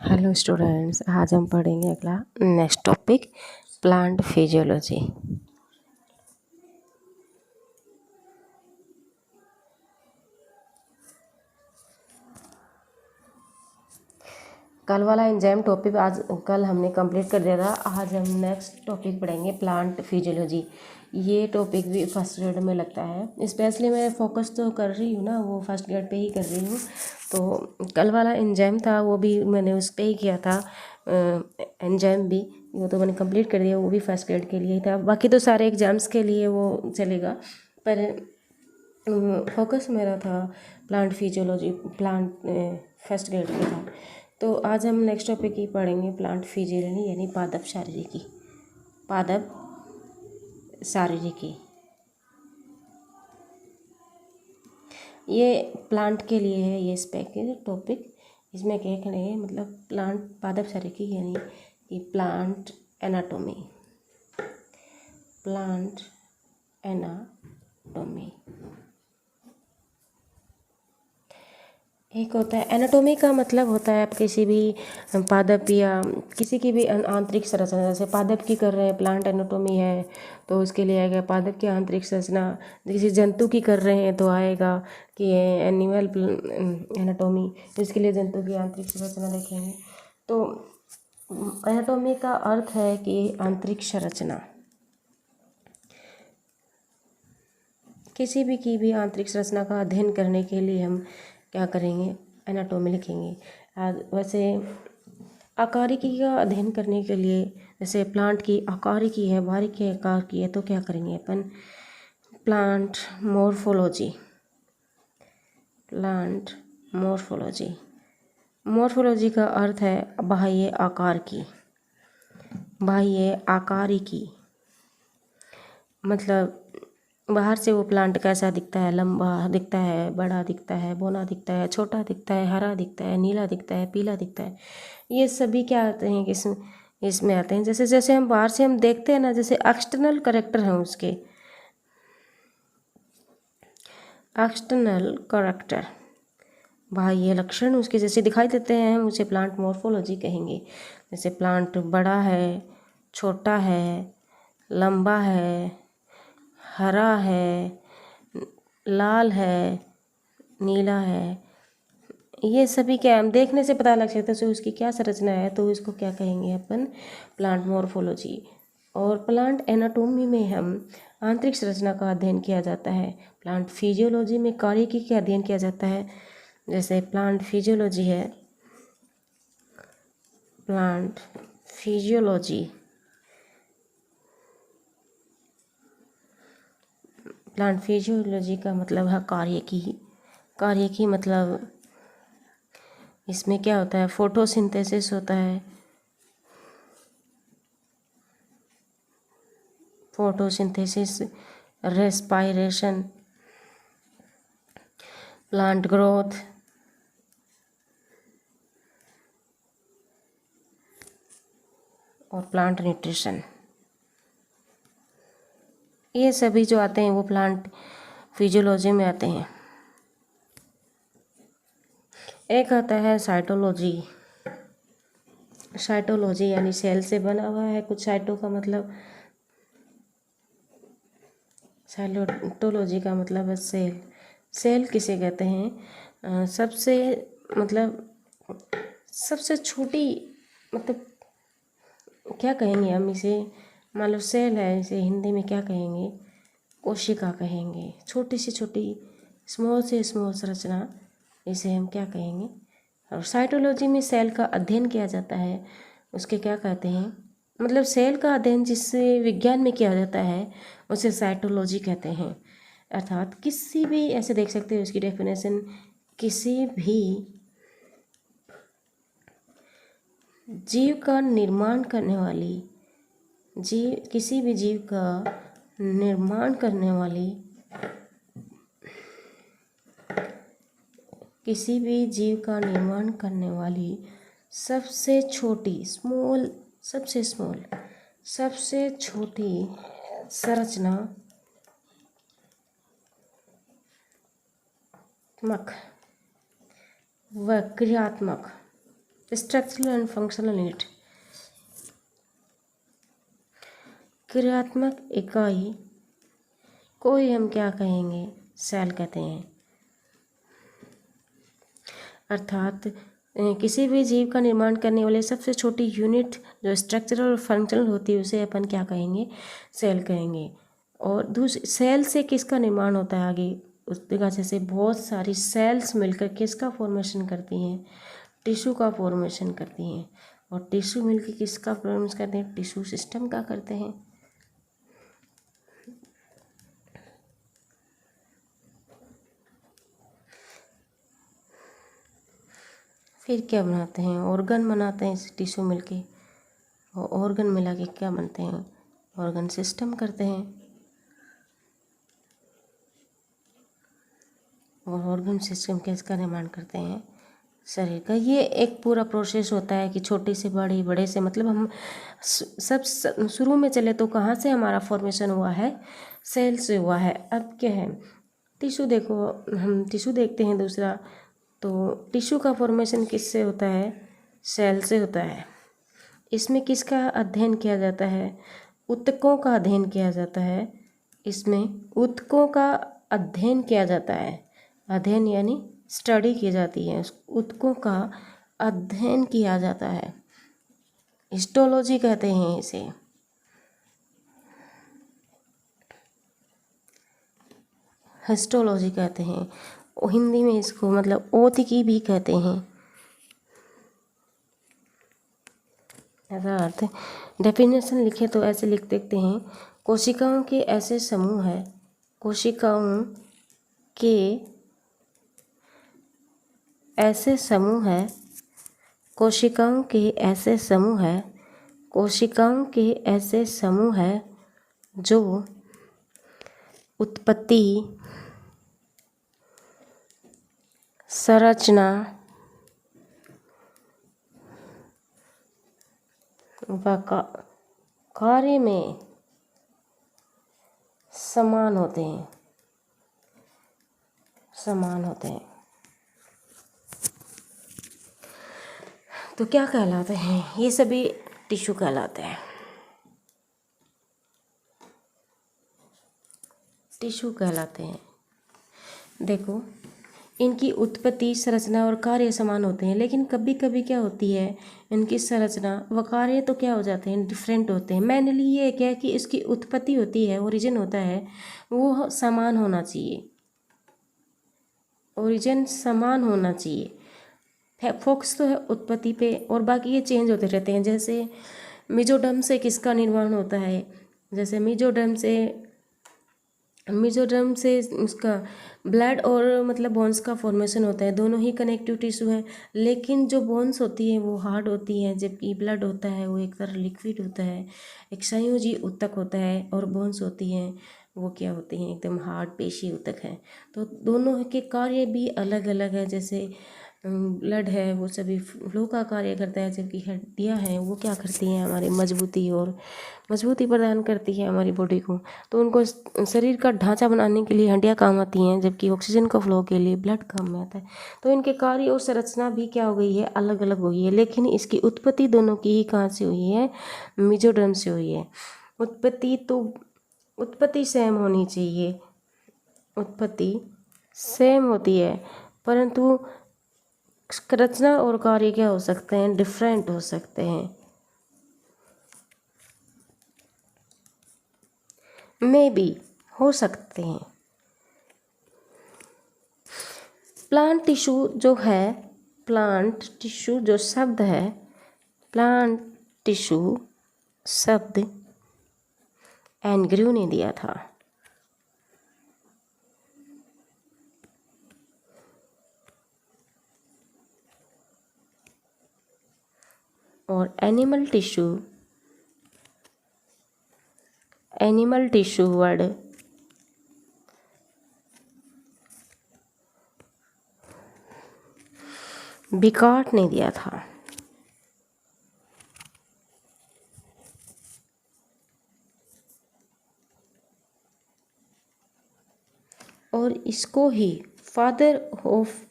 Hello students, आज हम पढ़ेंगे अगला नेक्स्ट टॉपिक प्लांट फिजियोलॉजी। कल वाला एंजाइम टॉपिक कल हमने कंप्लीट कर दिया था। आज हम नेक्स्ट टॉपिक पढ़ेंगे प्लांट फिजियोलॉजी। ये टॉपिक भी फर्स्ट ग्रेड में लगता है, स्पेशली मैं फोकस तो कर रही हूँ ना, वो फर्स्ट ग्रेड पे ही कर रही हूँ। तो कल वाला एंजाइम था वो भी मैंने उस पर ही किया था। एंजाइम भी वो तो मैंने कंप्लीट कर दिया, वो भी फर्स्ट ग्रेड के लिए ही था। बाकी तो सारे एग्जाम्स के लिए वो चलेगा, पर फोकस मेरा था plant physiology, plant first grade pay था। तो आज हम नेक्स्ट टॉपिक ही पढ़ेंगे प्लांट फिजियोलॉजी यानी पादप शारीरिकी। पादप शारीरिकी ये प्लांट के लिए है, ये स्पेसिफिक टॉपिक। इसमें क्या करेंगे, मतलब प्लांट पादप शारीरिकी यानी कि प्लांट एनाटॉमी। प्लांट एनाटॉमी एक होता है, एनाटॉमी का मतलब होता है आप किसी भी पादप या किसी की भी आंतरिक संरचना, जैसे पादप की कर रहे हैं प्लांट एनाटॉमी है तो उसके लिए आएगा पादप की आंतरिक संरचना। किसी जंतु की कर रहे हैं तो आएगा कि एनिमल एनाटॉमी, इसके लिए जंतु की आंतरिक संरचना देखेंगे। तो एनाटॉमी का अर्थ है कि आंतरिक संरचना, किसी भी की भी आंतरिक संरचना का अध्ययन करने के लिए हम क्या करेंगे, एनाटॉमी लिखेंगे। वैसे आकारिकी का अध्ययन करने के लिए, जैसे प्लांट की आकारिकी है, बारीकी आकार की है, तो क्या करेंगे अपन, plant morphology. Plant morphology, morphology का अर्थ है बाह्य आकार की, बाह्य आकारिकी। मतलब बाहर से वो प्लांट कैसा दिखता है, लंबा दिखता है, बड़ा दिखता है, बौना दिखता है, छोटा दिखता है, हरा दिखता है, नीला दिखता है, पीला दिखता है, ये सभी क्या आते हैं कि इसमें आते हैं। जैसे जैसे हम बाहर से हम देखते हैं ना, जैसे एक्सटर्नल कैरेक्टर हैं उसके, एक्सटर्नल कैरेक्टर बाह्य लक्षण उसके जैसे दिखाई देते हैं, हम उसे प्लांट मॉर्फोलॉजी कहेंगे। जैसे प्लांट बड़ा है, छोटा है, लंबा है, हरा है, लाल है, नीला है, ये सभी क्या हम देखने से पता लग सकता है उसकी क्या संरचना है, तो इसको क्या कहेंगे अपन, प्लांट मॉर्फोलॉजी। और प्लांट एनाटॉमी में हम आंतरिक संरचना का अध्ययन किया जाता है। प्लांट फिजियोलॉजी में कार्यकी का अध्ययन किया जाता है। जैसे प्लांट फिजियोलॉजी है, प्लांट फिजियोलॉजी, प्लांट फिजियोलॉजी का मतलब है कार्यकी। कार्यकी मतलब इसमें क्या होता है, फोटोसिंथेसिस होता है, फोटोसिंथेसिस, रेस्पायरेशन, प्लांट ग्रोथ, और प्लांट न्यूट्रिशन, ये सभी जो आते हैं वो प्लांट फिजियोलॉजी में आते हैं। एक आता है साइटोलॉजी। साइटोलॉजी यानी सेल से बना हुआ है कुछ, साइटो का मतलब, साइटोलॉजी का मतलब है सेल। सेल किसे कहते हैं, सबसे मतलब सबसे छोटी, मतलब क्या कहेंगे हम इसे, मान लो सेल है, इसे हिंदी में क्या कहेंगे, कोशिका कहेंगे। छोटी से छोटी, स्मॉल से स्मॉल संरचना, इसे हम क्या कहेंगे। और साइटोलॉजी में सेल का अध्ययन किया जाता है, उसके क्या कहते हैं, मतलब सेल का अध्ययन जिससे विज्ञान में किया जाता है उसे साइटोलॉजी कहते हैं। अर्थात किसी भी, ऐसे देख सकते हो उसकी डेफिनेशन, किसी भी जीव का निर्माण करने वाली, जीव, किसी भी जीव का निर्माण करने वाली, किसी भी जीव का निर्माण करने वाली सबसे छोटी, स्मॉल, सबसे स्मॉल, सबसे छोटी संरचना व क्रियात्मक स्ट्रक्चरल एंड फंक्शनल यूनिट। क्रियात्मक इकाई को ही हम क्या कहेंगे, सेल कहते हैं। अर्थात किसी भी जीव का निर्माण करने वाले सबसे छोटी यूनिट जो स्ट्रक्चरल और फंक्शनल होती है उसे अपन क्या कहेंगे, सेल कहेंगे। और दूसरी सेल से किसका निर्माण होता है आगे उस जगह, जैसे बहुत सारी सेल्स मिलकर किसका फॉर्मेशन करती हैं, टिश्यू का फॉर्मेशन करती हैं। और टिश्यू मिलकर किसका फॉर्मेशन करते हैं, टिश्यू सिस्टम का करते हैं। फिर क्या बनाते हैं, ऑर्गन बनाते हैं इस टिश्यू मिलके, और ऑर्गन मिला के क्या बनते हैं, ऑर्गन सिस्टम करते हैं। और ऑर्गन सिस्टम किसका निर्माण करते हैं, शरीर का। ये एक पूरा प्रोसेस होता है कि छोटे से बड़े, बड़े से मतलब हम सब शुरू में चले तो कहाँ से हमारा फॉर्मेशन हुआ है, सेल से हुआ है। अब क्या है, टिश्यू देखो, हम टिश्यू देखते हैं दूसरा, तो टिश्यू का फॉर्मेशन किससे होता है, सेल से होता है। इसमें किसका अध्ययन किया जाता है, ऊतकों का अध्ययन किया जाता है। इसमें ऊतकों का अध्ययन किया जाता है, अध्ययन यानी स्टडी की जाती है, ऊतकों का अध्ययन किया जाता है। हिस्टोलॉजी कहते हैं इसे। हिस्टोलॉजी कहते हैं, हिंदी में इसको मतलब औतिकी भी कहते हैं। ऐसा अर्थ है। डेफिनेशन लिखे तो ऐसे लिख देते हैं, कोशिकाओं के ऐसे समूह है, कोशिकाओं के ऐसे समूह है, कोशिकाओं के ऐसे समूह है, कोशिकाओं के ऐसे समूह है जो उत्पत्ति, संरचना व कार्य में समान होते हैं, समान होते हैं। तो क्या कहलाते हैं, ये सभी टिश्यू कहलाते हैं, टिश्यू कहलाते हैं। देखो, इनकी उत्पत्ति, संरचना और कार्य समान होते हैं, लेकिन कभी कभी क्या होती है, इनकी संरचना व कार्य तो क्या हो जाते हैं, डिफरेंट होते हैं। मेनली ये क्या है कि इसकी उत्पत्ति होती है, ओरिजिन होता है, वो समान होना चाहिए, ओरिजिन समान होना चाहिए। फोकस तो है उत्पत्ति पे, और बाकी ये चेंज होते रहते हैं। जैसे मेसोडर्म से किसका निर्माण होता है, जैसे मेसोडर्म से उसका ब्लड और मतलब बोन्स का फॉर्मेशन होता है, दोनों ही कनेक्टिव टिश्यू है। लेकिन जो बोन्स होती है वो हार्ड होती है, जबकि ब्लड होता है वो एक तरह लिक्विड होता है, एक संयोजी ऊतक होता है। और बोन्स होती हैं वो क्या होती हैं, एकदम हार्ड पेशी ऊतक है। तो दोनों के कार्य भी अलग अलग है। जैसे ब्लड है वो सभी फ्लो का कार्य करता है, जबकि हड्डियाँ हैं वो क्या करती हैं, हमारी मजबूती प्रदान करती है हमारी बॉडी को। तो उनको शरीर का ढांचा बनाने के लिए हड्डियाँ काम आती हैं, जबकि ऑक्सीजन का फ्लो के लिए ब्लड काम में आता है। तो इनके कार्य और संरचना भी क्या हो गई है, अलग अलग हो गई है। लेकिन इसकी उत्पत्ति दोनों की ही कहाँ से हुई है, मेसोडर्म से हुई है। उत्पत्ति सेम होनी चाहिए, उत्पत्ति सेम होती है, परंतु रचना और कार्य क्या हो सकते हैं, डिफरेंट हो सकते हैं। में भी हो सकते हैं। प्लांट टिश्यू जो है, प्लांट टिश्यू जो शब्द है, प्लांट टिश्यू शब्द एंड्रयू ने दिया था। और एनिमल टिश्यू वर्ड बिकार्ट ने दिया था। और इसको ही फादर ऑफ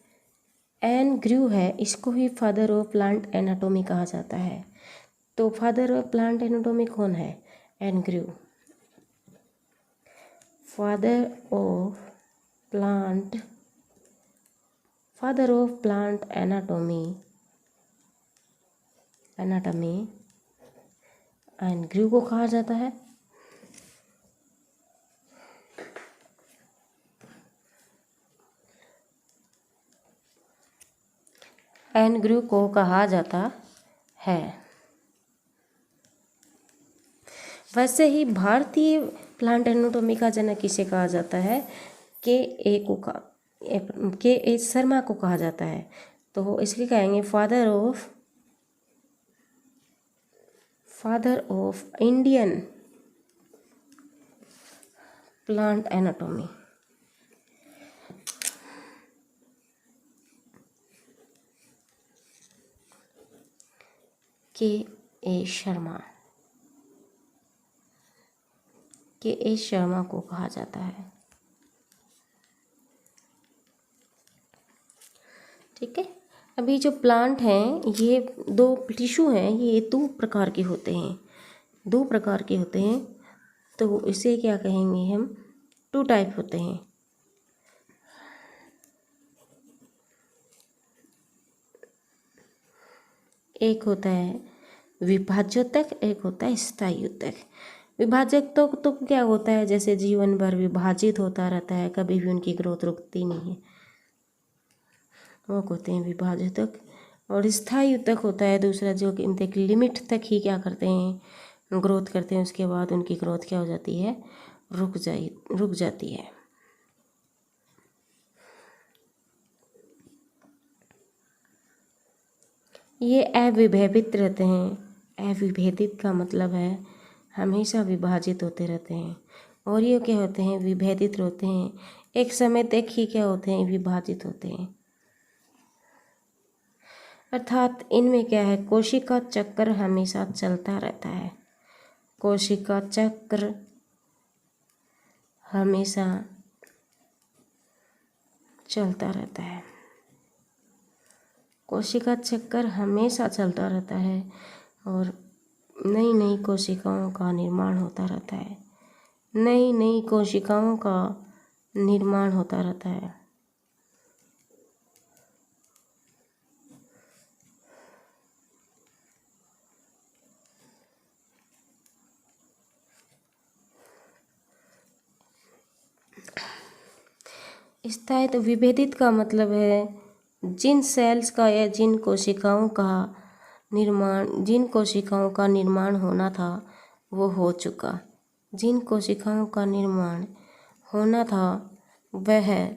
एन ग्रू है, इसको ही फादर ऑफ प्लांट एनाटॉमी कहा जाता है। तो फादर ऑफ प्लांट एनाटॉमी कौन है? N Grew. Father of plant anatomy N Grew को कहा जाता है। एन ग्रू को कहा जाता है। वैसे ही भारतीय प्लांट एनाटॉमी का जनक किसे कहा जाता है? के ए शर्मा को कहा जाता है। तो इसलिए कहेंगे father of Indian plant anatomy के ए शर्मा को कहा जाता है। ठीक है। अभी जो प्लांट हैं, ये दो टिश्यू हैं, ये दो प्रकार के होते हैं। तो इसे क्या कहेंगे हम? टू टाइप होते हैं। एक होता है विभाज्योतक, एक होता है स्थायी। विभाजक तो क्या होता है? जैसे जीवन भर विभाजित होता रहता है, कभी भी उनकी ग्रोथ रुकती नहीं है, वो होते हैं विभाजक। और स्थायी ऊतक होता है दूसरा, जो कि एक लिमिट तक ही क्या करते हैं? ग्रोथ करते हैं। उसके बाद उनकी ग्रोथ क्या हो जाती है? रुक जाती है। ये अविभेदित रहते हैं। अविभेदित का मतलब है हमेशा विभाजित होते रहते हैं। और ये क्या होते हैं? विभेदित होते हैं, एक समय तक ही क्या होते हैं? विभाजित होते हैं। अर्थात इनमें क्या है? कोशिका चक्र हमेशा चलता रहता है। कोशिका चक्र हमेशा चलता रहता है। कोशिका चक्र हमेशा चलता रहता है और नई नई कोशिकाओं का निर्माण होता रहता है। नई कोशिकाओं का निर्माण होता रहता है। स्थायित्व विभेदित का मतलब है जिन सेल्स का या जिन कोशिकाओं का निर्माण होना था वो हो चुका। जिन कोशिकाओं का निर्माण होना था वह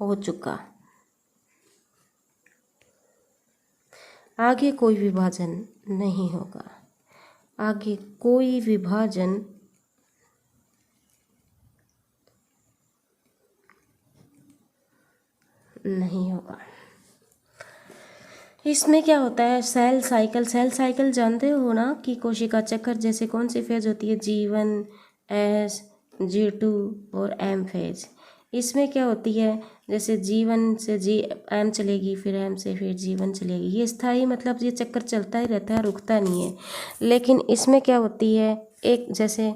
हो चुका। आगे कोई विभाजन नहीं होगा। आगे कोई विभाजन नहीं होगा। इसमें क्या होता है? सेल साइकिल जानते हो ना कि कोशिका चक्र जैसे कौन सी फेज होती है? G1, S, G2 और M फेज। इसमें क्या होती है? जैसे G1 से M चलेगी, फिर M से फिर G1 चलेगी। ये स्थायी मतलब ये चक्कर चलता ही रहता है, रुकता नहीं है। लेकिन इसमें क्या होती है? एक जैसे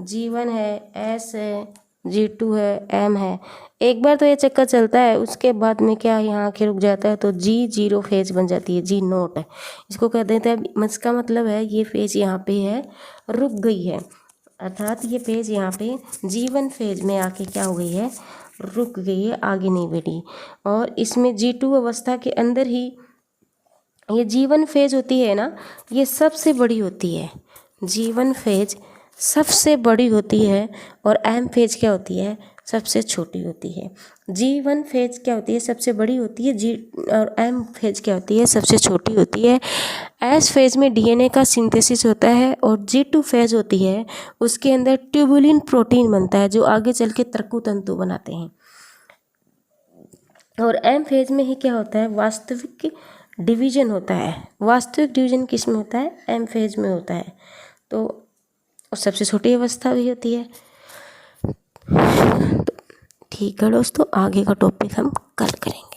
G1 है, S है, G2 है, M है, एक बार तो ये चक्कर चलता है, उसके बाद में क्या यहाँ आके रुक जाता है, तो G0 फेज बन जाती है। G0 है, इसको कह देते हैं। इसका मतलब है ये फेज यहाँ पे है, रुक गई है। अर्थात ये फेज यहाँ पे G1 फेज में आके क्या हो गई है? रुक गई है, आगे नहीं बढ़ी। और इसमें G2 अवस्था के अंदर ही ये G1 फेज होती है ना, ये सबसे बड़ी होती है। G1 फेज सबसे बड़ी होती है और M फेज क्या होती है? सबसे छोटी होती है। G1 फेज क्या होती है? सबसे बड़ी होती है। और M फेज क्या होती है? सबसे छोटी होती है। S फेज में DNA का सिंथेसिस होता है और G2 फेज होती है, उसके अंदर ट्यूबुलिन प्रोटीन बनता है जो आगे चल के तंतु तंतु बनाते हैं। और M फेज में ही क्या होता है? वास्तविक डिवीजन होता है। वास्तविक डिवीजन किस में होता है? M फेज में होता है। तो सबसे छोटी अवस्था भी होती है। तो ठीक है दोस्तों, आगे का टॉपिक हम कल करेंगे।